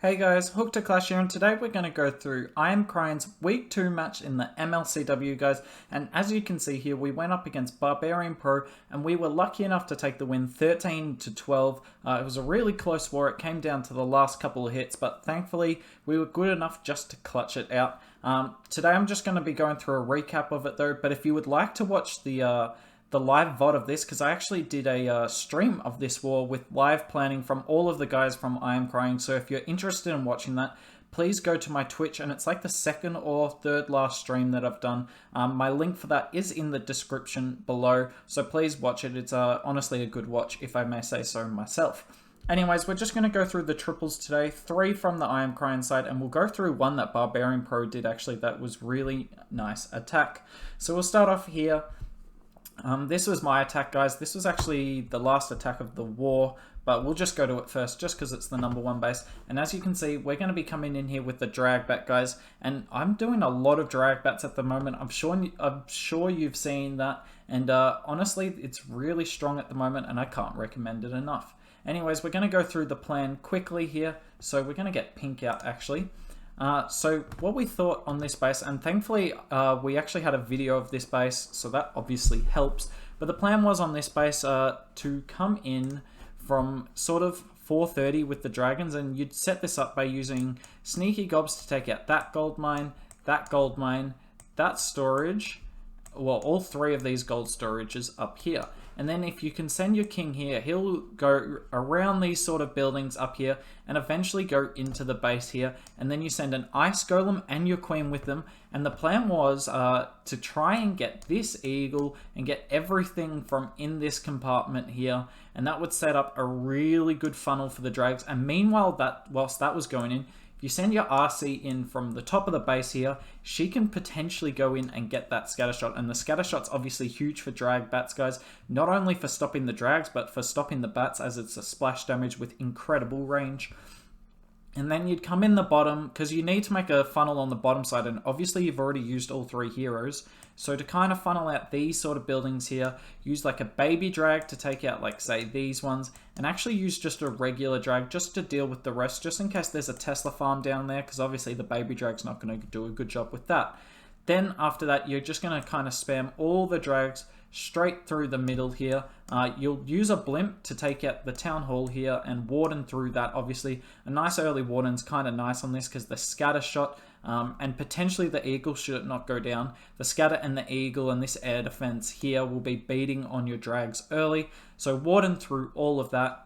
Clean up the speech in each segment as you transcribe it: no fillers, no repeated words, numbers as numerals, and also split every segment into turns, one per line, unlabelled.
Hey guys, Hook to Clash here, and today we're going to go through I Am Crying's Week 2 match in the MLCW, guys. And as you can see here, we went up against BarbarianPro, and we were lucky enough to take the win 13-12. It was a really close war. It came down to the last couple of hits, but thankfully we were good enough just to clutch it out. Today I'm just going to be going through a recap of it though, but if you would like to watch the live VOD of this, because I actually did a stream of this war with live planning from all of the guys from I Am Crying. So if you're interested in watching that, please go to my Twitch, and it's like the second or third last stream that I've done. My link for that is in the description below, so please watch it. It's honestly a good watch, if I may say so myself. Anyways, we're just going to go through the triples today, 3 from the I Am Crying side, and we'll go through one that BarbarianPro did actually that was really nice attack. So we'll start off here. This was my attack, guys. This was actually the last attack of the war, but we'll just go to it first just because it's the #1 base. And as you can see, we're going to be coming in here with the drag bat, guys, and I'm doing a lot of drag bats at the moment. I'm sure you've seen that, and honestly, it's really strong at the moment, and I can't recommend it enough. Anyways, we're going to go through the plan quickly here. So we're going to get pink out, actually. So what we thought on this base, and thankfully we actually had a video of this base, so that obviously helps. But the plan was on this base to come in from sort of 4:30 with the dragons, and you'd set this up by using sneaky gobs to take out that gold mine, that storage, well, all 3 of these gold storages up here. And then if you can send your king here, he'll go around these sort of buildings up here and eventually go into the base here. And then you send an ice golem and your queen with them. And the plan was to try and get this eagle and get everything from in this compartment here. And that would set up a really good funnel for the drags. And meanwhile, whilst that was going in, if you send your RC in from the top of the base here, she can potentially go in and get that scatter shot. And the scatter shot's obviously huge for drag bats, guys. Not only for stopping the drags, but for stopping the bats, as it's a splash damage with incredible range. And then you'd come in the bottom, because you need to make a funnel on the bottom side, and obviously you've already used all 3 heroes. So to kind of funnel out these sort of buildings here, use like a baby drag to take out, like, say, these ones, and actually use just a regular drag just to deal with the rest, just in case there's a Tesla farm down there, because obviously the baby drag's not going to do a good job with that. Then after that, you're just going to kind of spam all the drags straight through the middle here. You'll use a blimp to take out the town hall here and warden through that. Obviously, a nice early warden's kind of nice on this because the scatter shot and potentially the eagle, should it not go down, the scatter and the eagle and this air defense here will be beating on your drags early. So warden through all of that.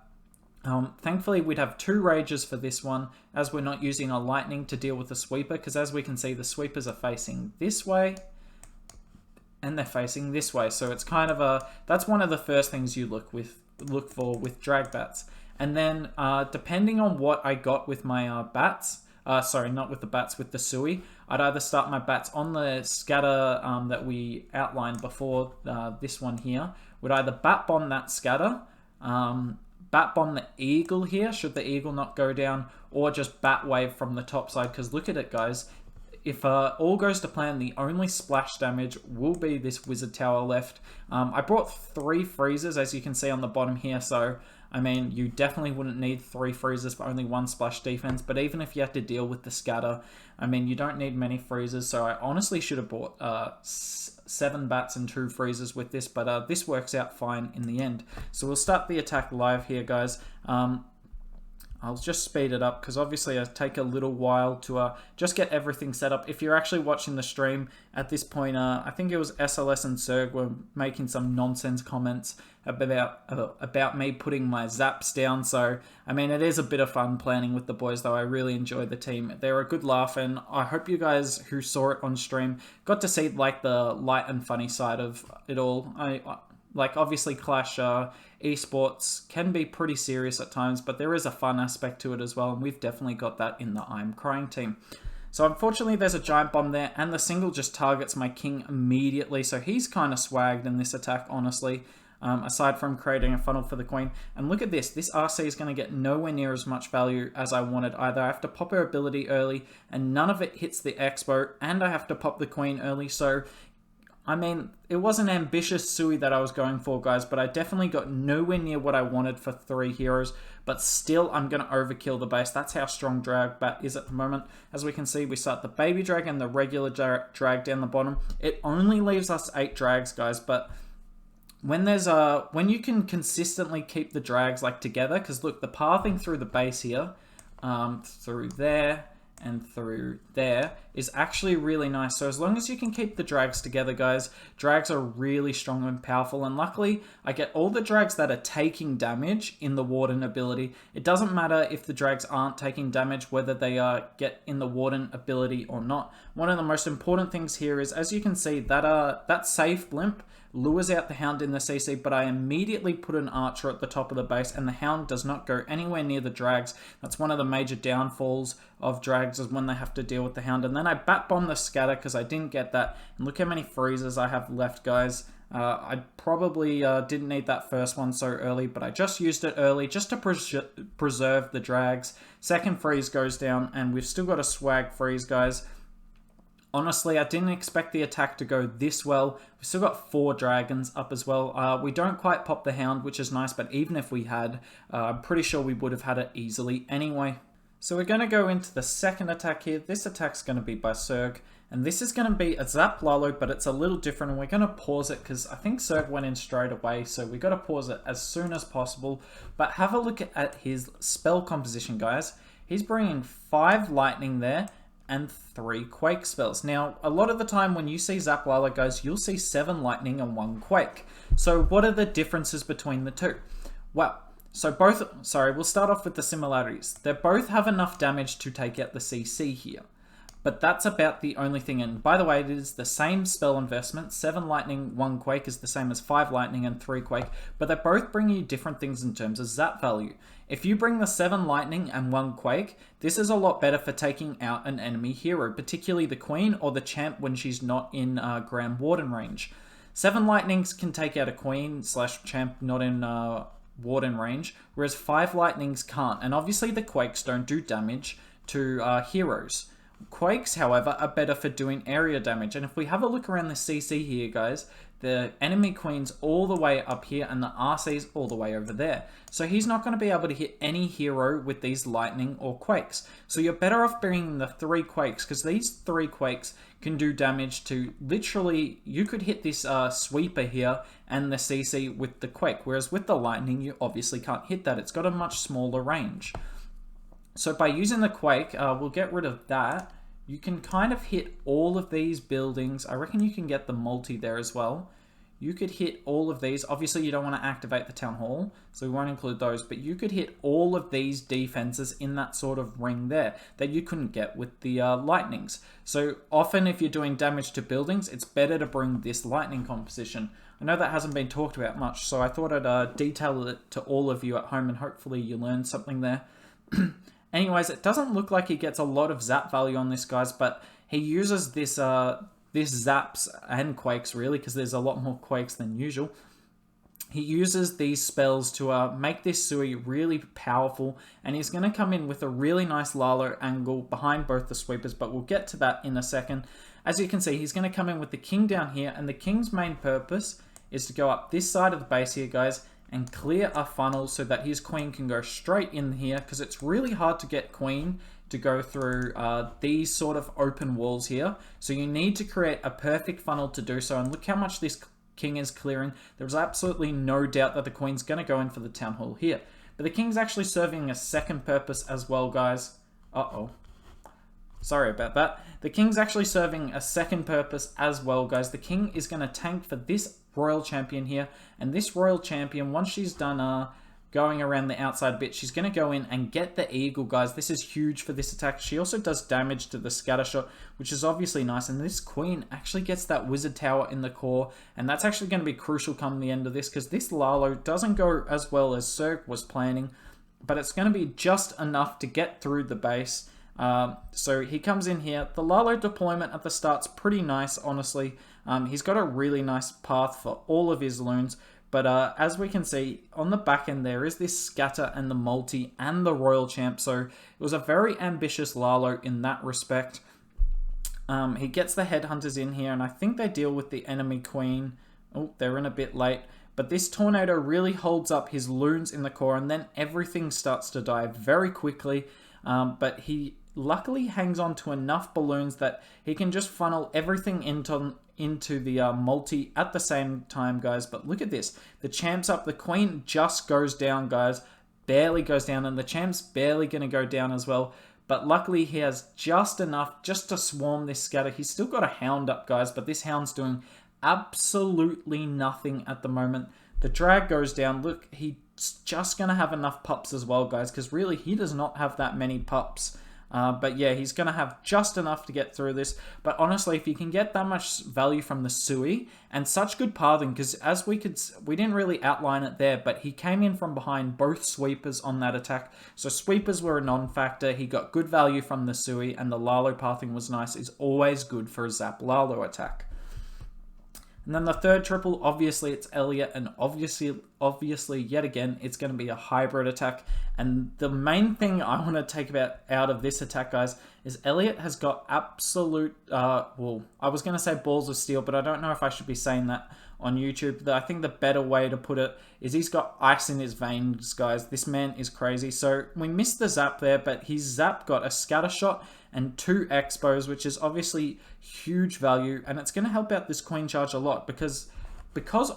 Thankfully, we'd have 2 rages for this one, as we're not using a lightning to deal with the sweeper, because as we can see, the sweepers are facing this way and they're facing this way. So it's kind of that's one of the first things you look for with drag bats. And then depending on what I got with my bats, sorry, not with the bats, with the Sui, I'd either start my bats on the scatter that we outlined before, this one here, would either bat bomb that scatter, bat bomb the eagle here, should the eagle not go down, or just bat wave from the top side, because look at it, guys. If all goes to plan, the only splash damage will be this wizard tower left. I brought 3 freezers, as you can see on the bottom here, so I mean, you definitely wouldn't need 3 freezers for only 1 splash defense, but even if you have to deal with the scatter, I mean, you don't need many freezers, so I honestly should have bought 7 bats and 2 freezers with this, but this works out fine in the end. So we'll start the attack live here, guys. I'll just speed it up because obviously it'll take a little while to just get everything set up. If you're actually watching the stream at this point, I think it was SLS and Serg were making some nonsense comments about me putting my zaps down. So, I mean, it is a bit of fun planning with the boys, though. I really enjoy the team. They're a good laugh, and I hope you guys who saw it on stream got to see like the light and funny side of it all. Like, obviously, Clash esports can be pretty serious at times, but there is a fun aspect to it as well, and we've definitely got that in the I Am Crying team. So, unfortunately, there's a giant bomb there, and the single just targets my king immediately, so he's kind of swagged in this attack, honestly, aside from creating a funnel for the queen. And look at this. This RC is going to get nowhere near as much value as I wanted. Either I have to pop her ability early, and none of it hits the expo, and I have to pop the queen early, so I mean, it was an ambitious Sui that I was going for, guys, but I definitely got nowhere near what I wanted for 3 heroes. But still, I'm going to overkill the base. That's how strong Drag Bat is at the moment. As we can see, we start the Baby Drag and the regular drag down the bottom. It only leaves us 8 drags, guys, but when when you can consistently keep the drags like together, because look, the pathing through the base here, through there, and through there is actually really nice. So as long as you can keep the drags together, guys, drags are really strong and powerful. And luckily, I get all the drags that are taking damage in the Warden ability. It doesn't matter if the drags aren't taking damage, whether they get in the Warden ability or not. One of the most important things here is, as you can see, that safe blimp lures out the Hound in the CC, but I immediately put an Archer at the top of the base, and the Hound does not go anywhere near the drags. That's one of the major downfalls of drags, is when they have to deal with the Hound. And then I bat bomb the scatter because I didn't get that. And look how many freezes I have left, guys. I probably didn't need that first one so early, but I just used it early just to preserve the drags. Second freeze goes down, and we've still got a swag freeze, guys. Honestly, I didn't expect the attack to go this well. We've still got 4 dragons up as well. We don't quite pop the Hound, which is nice, but even if we had, I'm pretty sure we would have had it easily anyway. So we're going to go into the second attack here. This attack's going to be by Zerg, and this is going to be a Zap Lalo, but it's a little different, and we're going to pause it because I think Zerg went in straight away, so we got to pause it as soon as possible. But have a look at his spell composition, guys. He's bringing 5 lightning there, and 3 quake spells. Now, a lot of the time when you see Zap Lalo, guys, you'll see 7 lightning and 1 quake. So what are the differences between the two? Well, so we'll start off with the similarities. They both have enough damage to take out the CC here. But that's about the only thing. And by the way, it is the same spell investment. 7 lightning, 1 quake is the same as 5 lightning and 3 quake. But they both bring you different things in terms of zap value. If you bring the 7 lightning and 1 quake, this is a lot better for taking out an enemy hero, particularly the queen or the champ when she's not in Grand Warden range. 7 lightnings can take out a queen / champ not in Warden range, whereas 5 lightnings can't. And obviously the quakes don't do damage to heroes. Quakes, however, are better for doing area damage. And if we have a look around the CC here, guys, the enemy queen's all the way up here and the RC's all the way over there. So he's not going to be able to hit any hero with these lightning or quakes. So you're better off bringing the 3 quakes, because these 3 quakes can do damage to literally, you could hit this sweeper here and the CC with the quake. Whereas with the lightning, you obviously can't hit that. It's got a much smaller range. So by using the quake, we'll get rid of that. You can kind of hit all of these buildings. I reckon you can get the multi there as well. You could hit all of these. Obviously, you don't want to activate the town hall, so we won't include those. But you could hit all of these defenses in that sort of ring there that you couldn't get with the lightnings. So often if you're doing damage to buildings, it's better to bring this lightning composition. I know that hasn't been talked about much, so I thought I'd detail it to all of you at home, and hopefully you learned something there. Anyways, it doesn't look like he gets a lot of zap value on this, guys, but he uses this zaps and quakes, really, because there's a lot more quakes than usual. He uses these spells to make this Sui really powerful, and he's going to come in with a really nice Lalo angle behind both the sweepers, but we'll get to that in a second. As you can see, he's going to come in with the king down here, and the king's main purpose is to go up this side of the base here, guys, and clear a funnel so that his queen can go straight in here, because it's really hard to get queen to go through these sort of open walls here. So you need to create a perfect funnel to do so, and look how much this king is clearing. There's absolutely no doubt that the queen's going to go in for the town hall here. But the king's actually serving a second purpose as well, guys. Uh-oh. Sorry about that. The king's actually serving a second purpose as well, guys. The king is going to tank for this royal champion here, and this royal champion, once she's done going around the outside a bit, she's going to go in and get the eagle, guys. This is huge for this attack. She also does damage to the scatter shot, which is obviously nice, and this queen actually gets that wizard tower in the core, and that's actually going to be crucial come the end of this, because this Lalo doesn't go as well as Zerg was planning, but it's going to be just enough to get through the base. So he comes in here. The Lalo deployment at the start's pretty nice, honestly. He's got a really nice path for all of his loons, but as we can see, on the back end there is this scatter and the multi and the royal champ, so it was a very ambitious Lalo in that respect. He gets the headhunters in here, and I think they deal with the enemy queen. Oh, they're in a bit late. But this tornado really holds up his loons in the core, and then everything starts to die very quickly. But he luckily hangs on to enough balloons that he can just funnel everything into the multi at the same time, guys. But look at this. The champ's up. The queen just goes down, guys. Barely goes down, and the champ's barely going to go down as well. But luckily, he has just enough just to swarm this scatter. He's still got a hound up, guys, but this hound's doing absolutely nothing at the moment. The drag goes down. Look, he's just going to have enough pups as well, guys, because really, he does not have that many pups. But yeah, he's going to have just enough to get through this. But honestly, if you can get that much value from the Sui and such good pathing, because as we didn't really outline it there, but he came in from behind both sweepers on that attack. So sweepers were a non-factor. He got good value from the Sui, and the Lalo pathing was nice. It's always good for a Zap Lalo attack. And then the third triple, obviously it's Elliot, and obviously yet again, it's going to be a hybrid attack. And the main thing I want to take out of this attack, guys, is Elliot has got absolute, well, I was going to say balls of steel, but I don't know if I should be saying that on YouTube. I think the better way to put it is he's got ice in his veins, guys. This man is crazy. So we missed the zap there, but his zap got a scatter shot and 2 expos, which is obviously huge value, and it's going to help out this queen charge a lot because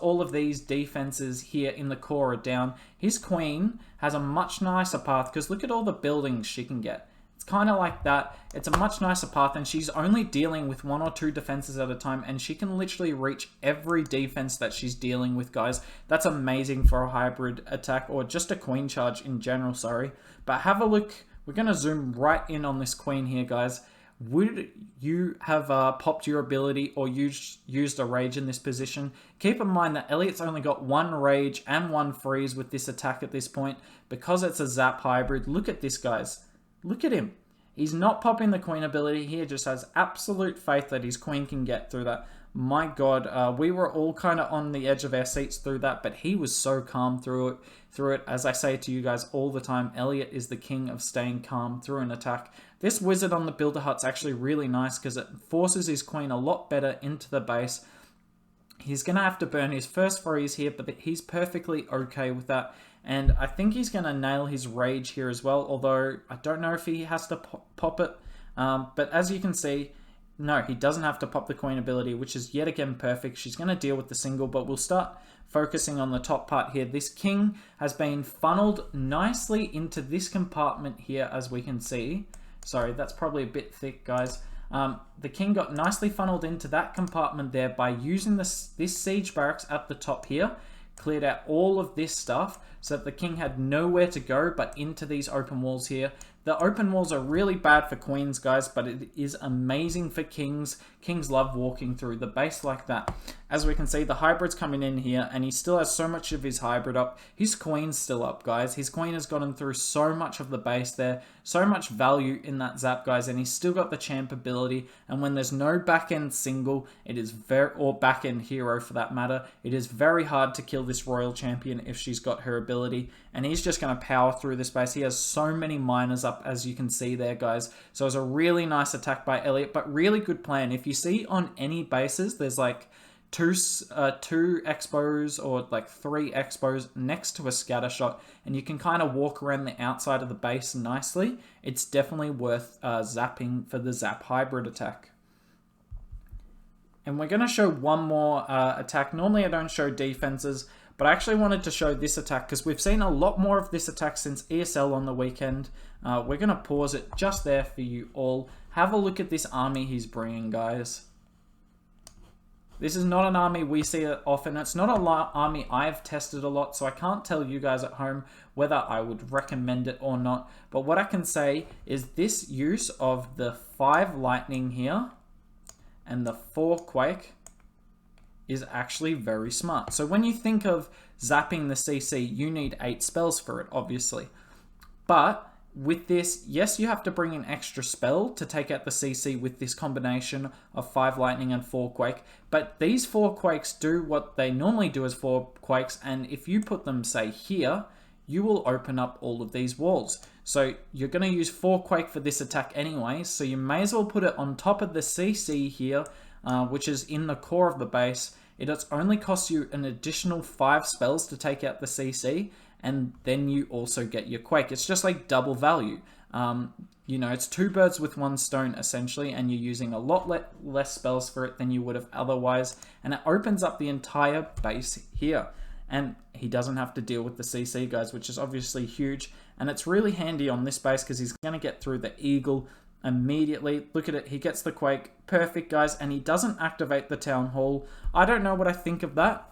all of these defenses here in the core are down. His queen has a much nicer path because look at all the buildings she can get. It's kind of like that. It's a much nicer path, and she's only dealing with 1 or 2 defenses at a time, and she can literally reach every defense that she's dealing with, guys. That's amazing for a hybrid attack, or just a queen charge in general, sorry. But have a look. We're going to zoom right in on this queen here, guys. Would you have popped your ability or used a rage in this position? Keep in mind that Elliot's only got 1 rage and 1 freeze with this attack at this point because it's a zap hybrid. Look at this, guys. Look at him. He's not popping the queen ability. He just has absolute faith that his queen can get through that. My God, we were all kind of on the edge of our seats through that, but he was so calm through it. As I say to you guys all the time, Elliot is the king of staying calm through an attack. This wizard on the builder hut's actually really nice because it forces his queen a lot better into the base. He's going to have to burn his first freeze here, but he's perfectly okay with that. And I think he's going to nail his rage here as well, although I don't know if he has to pop it. But as you can see, no, he doesn't have to pop the queen ability, which is yet again perfect. She's going to deal with the single, but we'll start focusing on the top part here. This king has been funneled nicely into this compartment here, as we can see. Sorry, that's probably a bit thick, guys. The king got nicely funneled into that compartment there by using this siege barracks at the top here. Cleared out all of this stuff so that the king had nowhere to go but into these open walls here. The open walls are really bad for queens, guys, but it is amazing for kings. Kings love walking through the base like that. As we can see, the hybrid's coming in here, and he still has so much of his hybrid up. His queen's still up, guys. His queen has gotten through so much of the base there, so much value in that zap, guys, and he's still got the champ ability. And when there's no back-end single, it is or back-end hero for that matter, it is very hard to kill this royal champion if she's got her ability. And he's just going to power through this base. He has so many miners up, as you can see there, guys. So it's a really nice attack by Elliot, but really good plan. If you see on any bases, there's like two expos or like 3 expos next to a scatter shot, and you can kind of walk around the outside of the base nicely. It's definitely worth zapping for the zap hybrid attack. And we're going to show one more attack. Normally I don't show defenses, but I actually wanted to show this attack because we've seen a lot more of this attack since ESL on the weekend. We're going to pause it just there for you all. Have a look at this army he's bringing, guys. This is not an army we see often. It's not an army I've tested a lot, so I can't tell you guys at home whether I would recommend it or not. But what I can say is this use of the 5 lightning here and the 4 quake is actually very smart. So when you think of zapping the CC, you need 8 spells for it, obviously. But with this, yes, you have to bring an extra spell to take out the CC with this combination of 5 lightning and 4 quake. But these 4 quakes do what they normally do as 4 quakes, and if you put them, say, here, you will open up all of these walls. So you're going to use 4 Quake for this attack anyway, so you may as well put it on top of the CC here, which is in the core of the base. It only costs you an additional 5 spells to take out the CC, and then you also get your Quake. It's just like double value. You know, it's 2 birds with 1 stone essentially, and you're using a lot less spells for it than you would have otherwise, and it opens up the entire base here. And he doesn't have to deal with the CC, guys, which is obviously huge, and it's really handy on this base because he's going to get through the Eagle immediately. Look at it, he gets the Quake, perfect, guys, and he doesn't activate the Town Hall. I don't know what I think of that.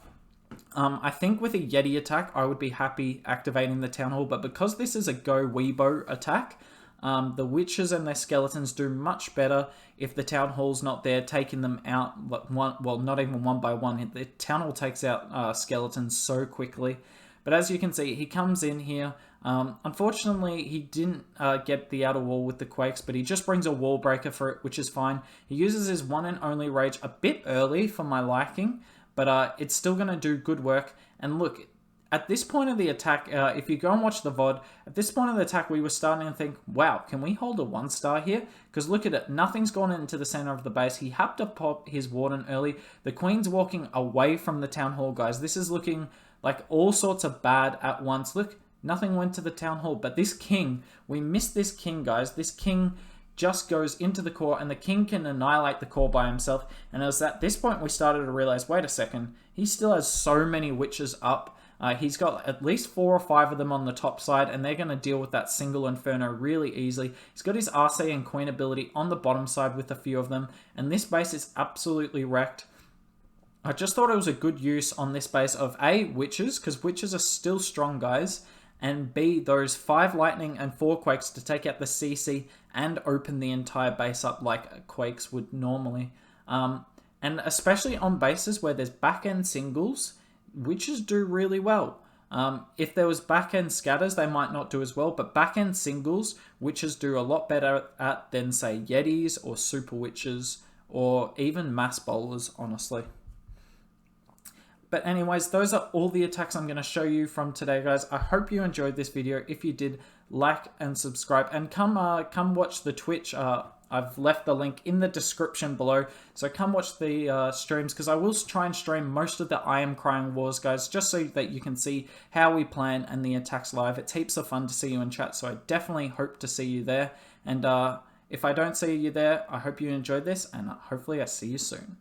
I think with a Yeti attack, I would be happy activating the Town Hall, but because this is a Go Weebo attack, the witches and their skeletons do much better if the Town Hall's not there, taking them out, well, not even one by one. The Town Hall takes out skeletons so quickly. But as you can see, he comes in here. Unfortunately, he didn't get the outer wall with the Quakes, but he just brings a wall breaker for it, which is fine. He uses his one and only rage a bit early for my liking, but it's still going to do good work. And look, at this point of the attack, if you go and watch the VOD, at this point of the attack, we were starting to think, wow, can we hold a 1-star here? Because look at it, nothing's gone into the center of the base. He had to pop his Warden early. The Queen's walking away from the Town Hall, guys. This is looking like all sorts of bad at once. Look, nothing went to the Town Hall, but this King, we missed this King, guys. This King just goes into the core, and the King can annihilate the core by himself. And it was at this point we started to realize, wait a second, he still has so many witches up. He's got at least 4 or 5 of them on the top side, and they're going to deal with that single Inferno really easily. He's got his RC and Queen ability on the bottom side with a few of them, and this base is absolutely wrecked. I just thought it was a good use on this base of A, witches, because witches are still strong, guys, and B, those 5 lightning and 4 Quakes to take out the CC and open the entire base up like Quakes would normally. And especially on bases where there's back-end singles, witches do really well. If there was back-end scatters, they might not do as well, but back-end singles, witches do a lot better at than, say, Yetis or Super Witches or even Mass Bowlers, honestly. But anyways, those are all the attacks I'm going to show you from today, guys. I hope you enjoyed this video. If you did, like and subscribe, and come watch the Twitch. I've left the link in the description below, so come watch the streams, because I will try and stream most of the I Am Crying Wars, guys, just so that you can see how we plan and the attacks live. It's heaps of fun to see you in chat, so I definitely hope to see you there. And if I don't see you there, I hope you enjoyed this, and hopefully I see you soon.